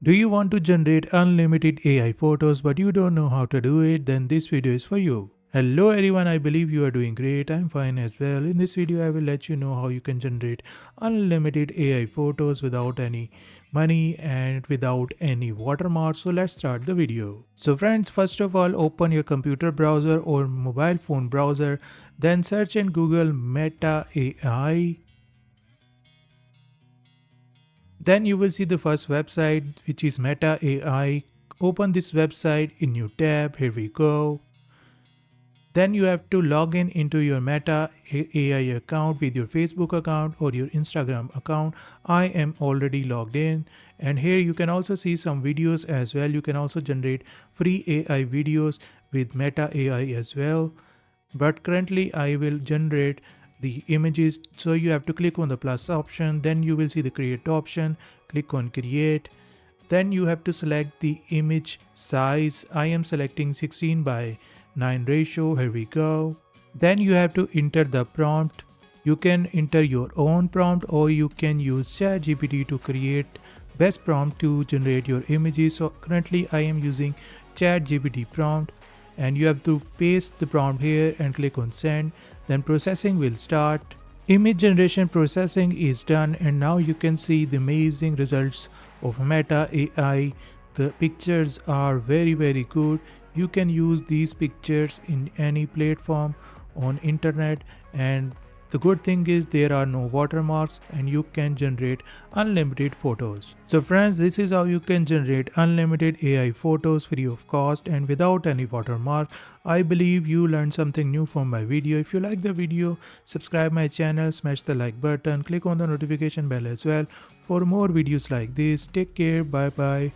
Do you want to generate unlimited AI photos but you don't know how to do it? Then this video is for you. Hello everyone, I believe you are doing great. I'm fine as well. In this video, I will let you know how you can generate unlimited AI photos without any money and without any watermark. So let's start the video. So friends, first of all, open your computer browser or mobile phone browser, then search in Google Meta AI. Then you will see the first website, which is Meta AI. Open this website in new tab. Here we go. Then you have to log in into your Meta AI account with your Facebook account or your Instagram account. I am already logged in, and here you can also see some videos as well. You can also generate free AI videos with Meta AI as well. But currently I will generate the images, so you have to click on the plus option, then you will see the create option, click on create, then you have to select the image size. I am selecting 16 by 9 ratio. Here we go. Then you have to enter the prompt. You can enter your own prompt or you can use ChatGPT to create best prompt to generate your images. So currently I am using ChatGPT prompt, and you have to paste the prompt here and click on send. Then processing will start. Image generation processing is done, and now you can see the amazing results of Meta AI. The pictures are very good. You can use these pictures in any platform on internet, and the good thing is there are no watermarks and you can generate unlimited photos. So friends, this is how you can generate unlimited AI photos free of cost and without any watermark. I believe you learned something new from my video. If you like the video, subscribe my channel, smash the like button, click on the notification bell as well for more videos like this. Take care, bye bye.